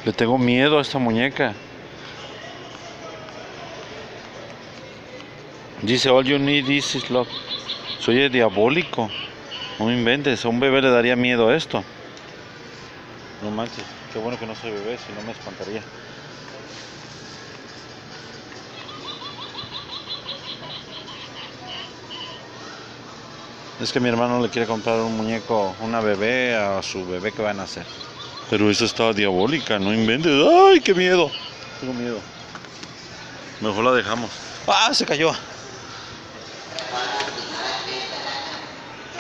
Le tengo miedo a esta muñeca. Dice, all you need is love. Soy diabólico. No me inventes, a un bebé le daría miedo a esto. No manches, qué bueno que no soy bebé, si no me espantaría. Es que mi hermano le quiere comprar un muñeco, una bebé a su bebé que va a nacer. Pero eso está diabólica, no inventes. ¡Ay, qué miedo! Tengo miedo. Mejor la dejamos. ¡Ah, se cayó!